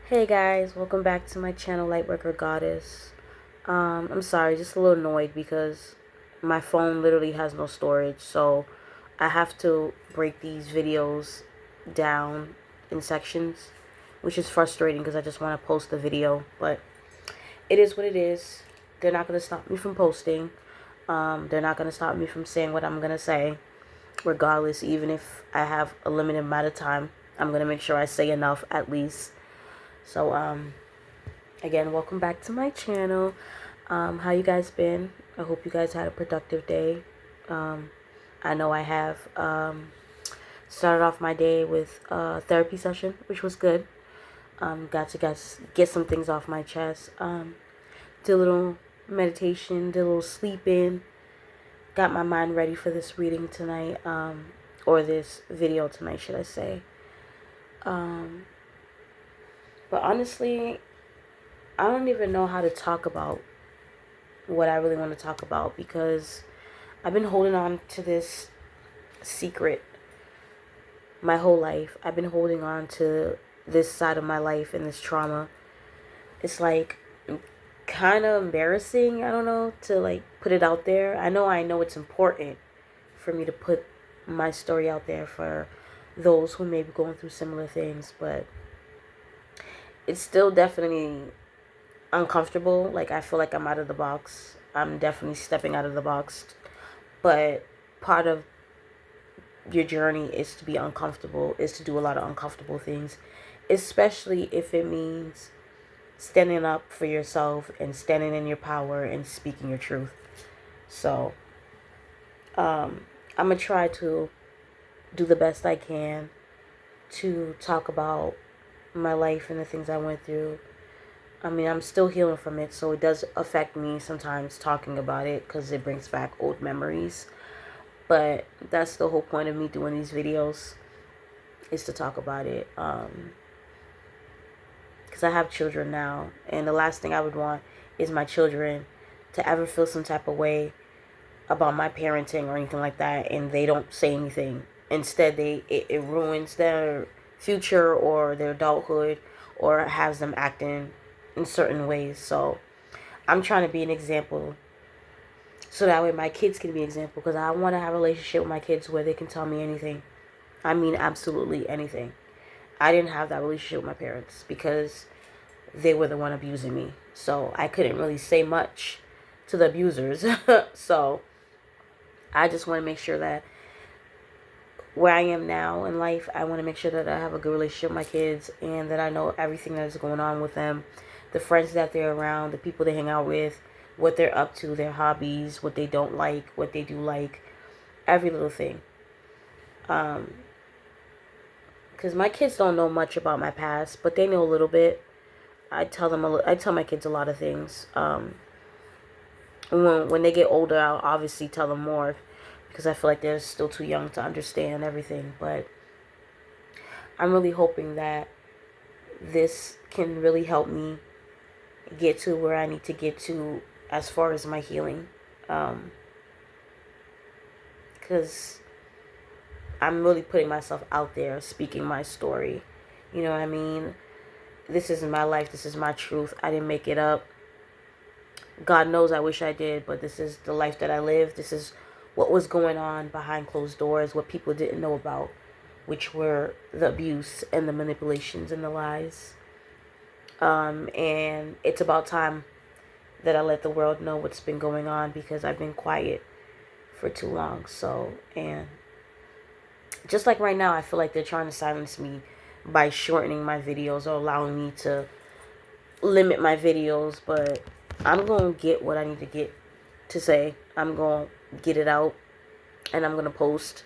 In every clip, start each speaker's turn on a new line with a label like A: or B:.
A: Hey guys, welcome back to my channel, Lightworker Goddess. I'm sorry, just a little annoyed because my phone literally has no storage, so I have to break these videos down in sections, which is frustrating because I just want to post the video, but it is what it is. They're not going to stop me from posting. They're not going to stop me from saying what I'm going to say, regardless, even if I have a limited amount of time. I'm going to make sure I say enough at least. So, again, welcome back to my channel. How you guys been? I hope you guys had a productive day. I know I have. Started off my day with a therapy session, which was good. Got to get some things off my chest. Did a little meditation, did a little sleeping. Got my mind ready for this reading tonight, or this video tonight, should I say. But honestly, I don't even know how to talk about what I really want to talk about because I've been holding on to this secret my whole life. I've been holding on to this side of my life and this trauma. It's like kind of embarrassing, I don't know, to like put it out there. I know it's important for me to put my story out there for those who may be going through similar things, but it's still definitely uncomfortable. Like, I feel like I'm out of the box. I'm definitely stepping out of the box. But part of your journey is to be uncomfortable, is to do a lot of uncomfortable things, especially if it means standing up for yourself and standing in your power and speaking your truth. So, I'm going to try to do the best I can to talk about my life and the things I went through. I mean, I'm still healing from it, so it does affect me sometimes talking about it because it brings back old memories. But that's the whole point of me doing these videos, is to talk about it. Because I have children now, and the last thing I would want is my children to ever feel some type of way about my parenting or anything like that, and they don't say anything. Instead, it ruins their future or their adulthood, or has them acting in certain ways. So I'm trying to be an example, so that way my kids can be an example, because I want to have a relationship with my kids where they can tell me anything. I mean, absolutely anything. I didn't have that relationship with my parents because they were the one abusing me. So I couldn't really say much to the abusers. So I just want to make sure that where I am now in life, I want to make sure that I have a good relationship with my kids and that I know everything that is going on with them, the friends that they're around, the people they hang out with, what they're up to, their hobbies, what they don't like, what they do like, every little thing. Because my kids don't know much about my past, but they know a little bit. I tell my kids a lot of things. When they get older, I'll obviously tell them more because I feel like they're still too young to understand everything. But I'm really hoping that this can really help me get to where I need to get to as far as my healing. Because I'm really putting myself out there, speaking my story. You know what I mean? This isn't my life. This is my truth. I didn't make it up. God knows I wish I did, but this is the life that I live. This is what was going on behind closed doors, what people didn't know about, which were the abuse and the manipulations and the lies. And it's about time that I let the world know what's been going on, because I've been quiet for too long. So, and just like right now, I feel like they're trying to silence me by shortening my videos or allowing me to limit my videos, but I'm going to get what I need to get to say. I'm going to get it out, and I'm going to post.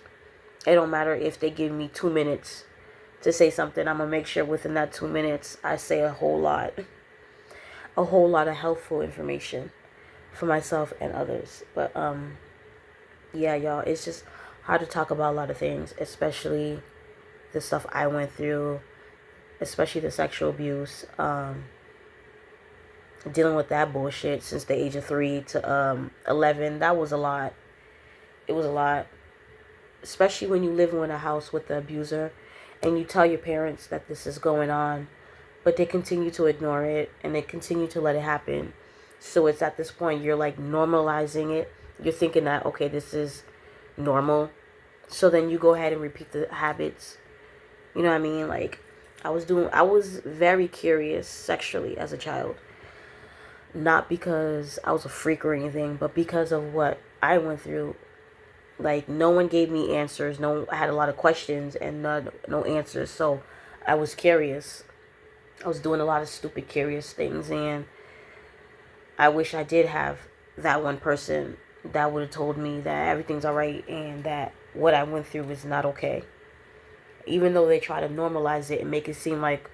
A: It don't matter if they give me 2 minutes to say something. I'm going to make sure within that 2 minutes I say a whole lot of helpful information for myself and others. But yeah, y'all, it's just hard to talk about a lot of things, especially the stuff I went through, especially the sexual abuse. Dealing with that bullshit since the age of 3 to 11, that was a lot. It was a lot, especially when you live in a house with the abuser and you tell your parents that this is going on. but they continue to ignore it and they continue to let it happen. So it's at this point you're like normalizing it. You're thinking that, okay, this is normal. So then you go ahead and repeat the habits. You know what I mean? Like I was very curious sexually as a child. Not because I was a freak or anything, but because of what I went through. Like no one gave me answers. I had a lot of questions and no answers. So I was curious. I was doing a lot of stupid curious things, and I wish I did have that one person that would have told me that everything's all right and that what I went through is not okay. Even though they try to normalize it and make it seem like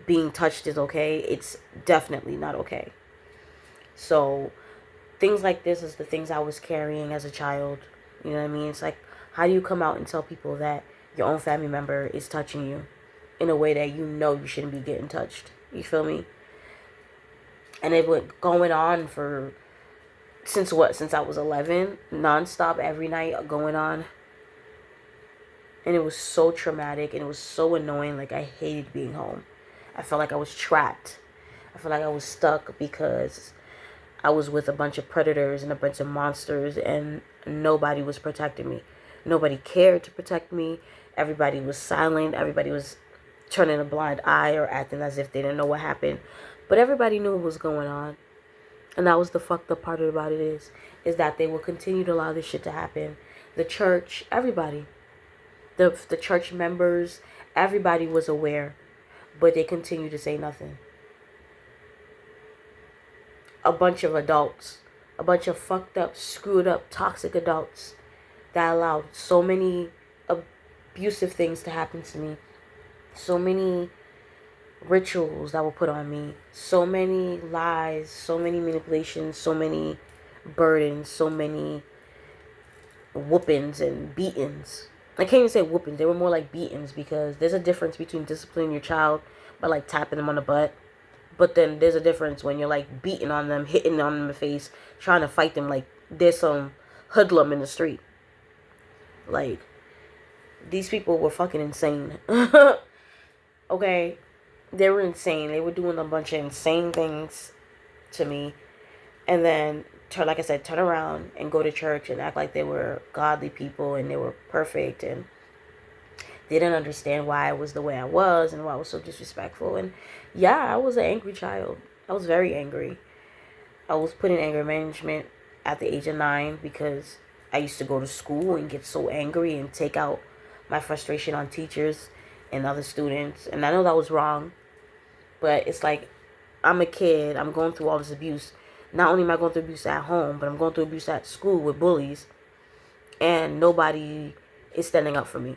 A: being touched is okay, it's definitely not okay. So things like this is the things I was carrying as a child. You know what I mean? It's like, how do you come out and tell people that your own family member is touching you in a way that you know you shouldn't be getting touched? You feel me? And it went going on for since I was 11, nonstop every night going on. And it was so traumatic and it was so annoying. Like I hated being home. I felt like I was trapped. I felt like I was stuck because I was with a bunch of predators and a bunch of monsters and nobody was protecting me. Nobody cared to protect me. Everybody was silent. Everybody was turning a blind eye or acting as if they didn't know what happened. But everybody knew what was going on. And that was the fucked up part about it is that they will continue to allow this shit to happen. The church, everybody. The church members, everybody was aware. But they continue to say nothing. A bunch of adults. A bunch of fucked up, screwed up, toxic adults that allowed so many abusive things to happen to me. So many rituals that were put on me, so many lies, so many manipulations, so many burdens, so many whoopings and beatings. I can't even say whoopings, they were more like beatings, because there's a difference between disciplining your child by like tapping them on the butt, but then there's a difference when you're like beating on them, hitting on them in the face, trying to fight them like there's some hoodlum in the street. Like, these people were fucking insane. Okay, they were insane. They were doing a bunch of insane things to me. And then, like I said, turn around and go to church and act like they were godly people and they were perfect. And they didn't understand why I was the way I was and why I was so disrespectful. And yeah, I was an angry child. I was very angry. I was put in anger management at the age of 9 because I used to go to school and get so angry and take out my frustration on teachers and other students. And I know that was wrong. But it's like, I'm a kid. I'm going through all this abuse. Not only am I going through abuse at home, but I'm going through abuse at school with bullies. And nobody is standing up for me.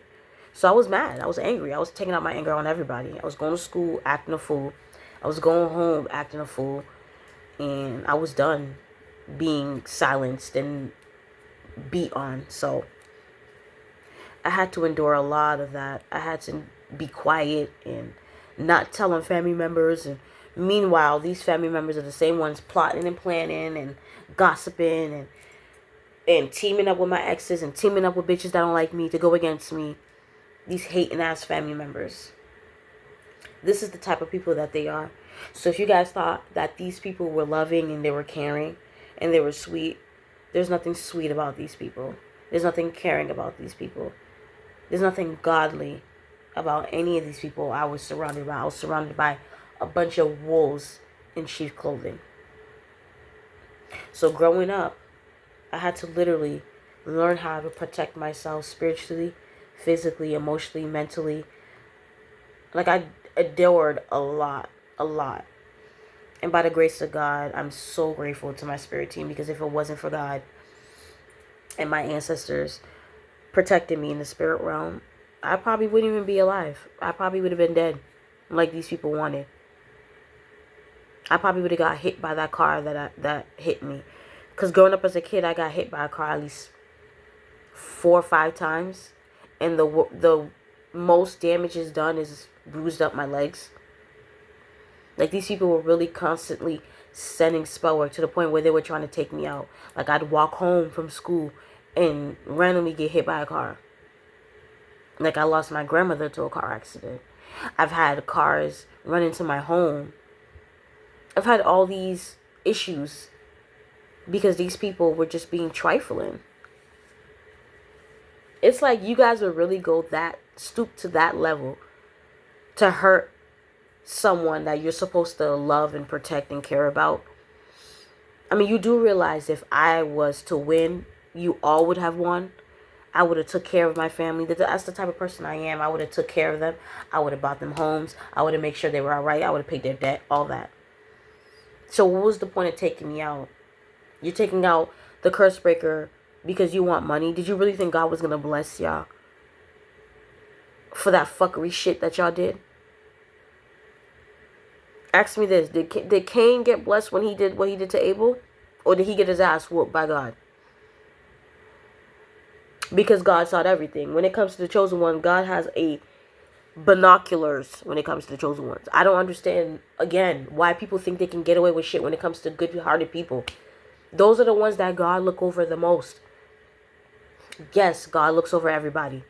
A: So I was mad. I was angry. I was taking out my anger on everybody. I was going to school acting a fool. I was going home acting a fool. And I was done being silenced and beat on. So I had to endure a lot of that. I had to be quiet and not telling family members. And meanwhile, these family members are the same ones plotting and planning and gossiping and teaming up with my exes and teaming up with bitches that don't like me to go against me. These hating ass family members. This is the type of people that they are. So if you guys thought that these people were loving and they were caring and they were sweet, there's nothing sweet about these people. There's nothing caring about these people. There's nothing godly about any of these people I was surrounded by. I was surrounded by a bunch of wolves in sheep clothing. So growing up, I had to literally learn how to protect myself spiritually, physically, emotionally, mentally. Like, I adored a lot. And by the grace of God, I'm so grateful to my spirit team, because if it wasn't for God and my ancestors protecting me in the spirit realm, I probably wouldn't even be alive. I probably would have been dead, like these people wanted. I probably would have got hit by that car that hit me. Because growing up as a kid, I got hit by a car at least 4 or 5 times. And the most damage is done is bruised up my legs. Like, these people were really constantly sending spell work to the point where they were trying to take me out. Like, I'd walk home from school and randomly get hit by a car. Like, I lost my grandmother to a car accident. I've had cars run into my home. I've had all these issues because these people were just being trifling. It's like you guys would really stoop to that level to hurt someone that you're supposed to love and protect and care about. I mean, you do realize if I was to win, you all would have won. I would have took care of my family. That's the type of person I am. I would have took care of them. I would have bought them homes. I would have made sure they were all right. I would have paid their debt, all that. So what was the point of taking me out? You're taking out the curse breaker because you want money. Did you really think God was going to bless y'all for that fuckery shit that y'all did? Ask me this. Did Cain get blessed when he did what he did to Abel? Or did he get his ass whooped by God? Because God saw everything. When it comes to the chosen one, God has a binoculars when it comes to the chosen ones. I don't understand, again, why people think they can get away with shit when it comes to good-hearted people. Those are the ones that God look over the most. Yes, God looks over everybody.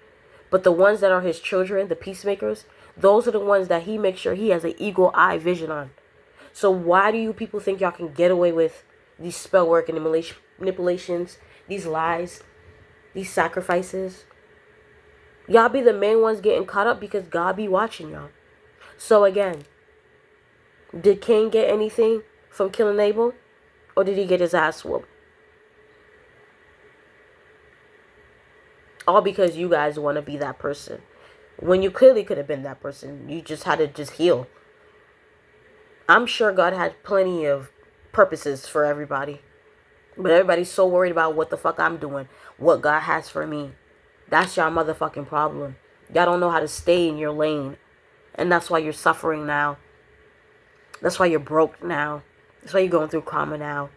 A: But the ones that are his children, the peacemakers, those are the ones that he makes sure he has an eagle eye vision on. So why do you people think y'all can get away with these spell work and manipulations, these lies, these sacrifices? Y'all be the main ones getting caught up because God be watching y'all. So again, did Cain get anything from killing Abel? Or did he get his ass whooped? All because you guys want to be that person. When you clearly could have been that person. You just had to just heal. I'm sure God had plenty of purposes for everybody. But everybody's so worried about what the fuck I'm doing. What God has for me. That's y'all motherfucking problem. Y'all don't know how to stay in your lane. And that's why you're suffering now. That's why you're broke now. That's why you're going through karma now.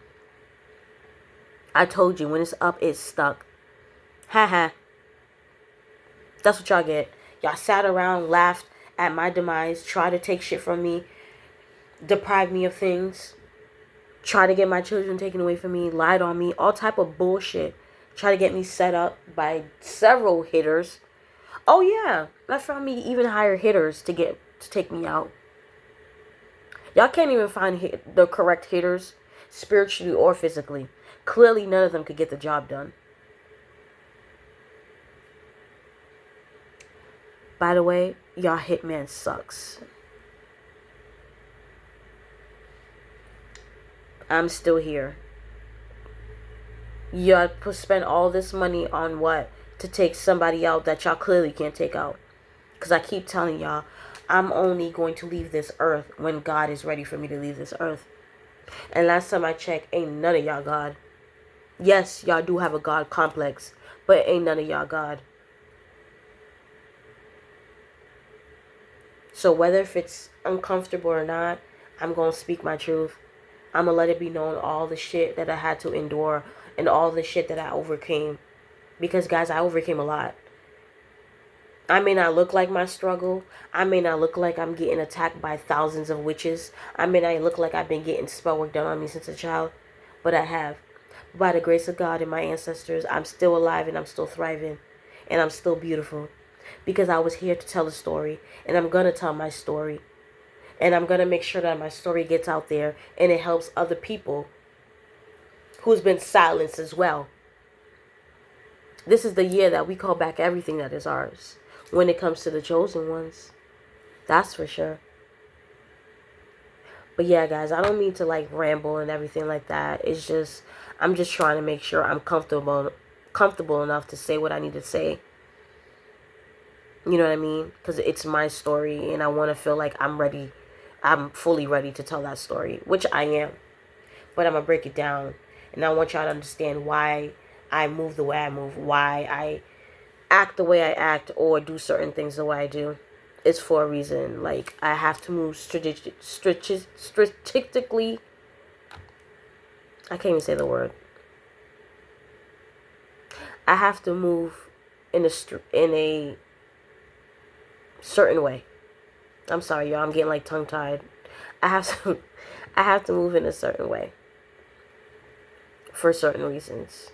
A: I told you, when it's up, it's stuck. Haha. That's what y'all get. Y'all sat around, laughed at my demise, tried to take shit from me, deprive me of things, try to get my children taken away from me, lied on me, all type of bullshit. Try to get me set up by several hitters. Oh yeah, I found me even higher hitters to take me out. Y'all can't even find the correct hitters, spiritually or physically. Clearly, none of them could get the job done. By the way, y'all hitman sucks. I'm still here. Y'all spend all this money on what? To take somebody out that y'all clearly can't take out. Because I keep telling y'all, I'm only going to leave this earth when God is ready for me to leave this earth. And last time I checked, ain't none of y'all God. Yes, y'all do have a God complex, but ain't none of y'all God. So whether if it's uncomfortable or not, I'm going to speak my truth. I'm going to let it be known all the shit that I had to endure and all the shit that I overcame. Because, guys, I overcame a lot. I may not look like my struggle. I may not look like I'm getting attacked by thousands of witches. I may not look like I've been getting spell work done on me since a child. But I have. By the grace of God and my ancestors, I'm still alive and I'm still thriving. And I'm still beautiful. Because I was here to tell a story. And I'm going to tell my story. And I'm going to make sure that my story gets out there. And it helps other people who's been silenced as well. This is the year that we call back everything that is ours. When it comes to the chosen ones. That's for sure. But yeah, guys, I don't mean to like ramble and everything like that. It's just, I'm just trying to make sure I'm comfortable enough to say what I need to say. You know what I mean? Because it's my story and I want to feel like I'm ready. I'm fully ready to tell that story, which I am. But I'm going to break it down. And I want y'all to understand why I move the way I move. Why I act the way I act or do certain things the way I do. It's for a reason. Like, I have to move strategically. I can't even say the word. I have to move in a certain way. I'm sorry, y'all. I'm getting like tongue-tied. I have to move in a certain way for certain reasons.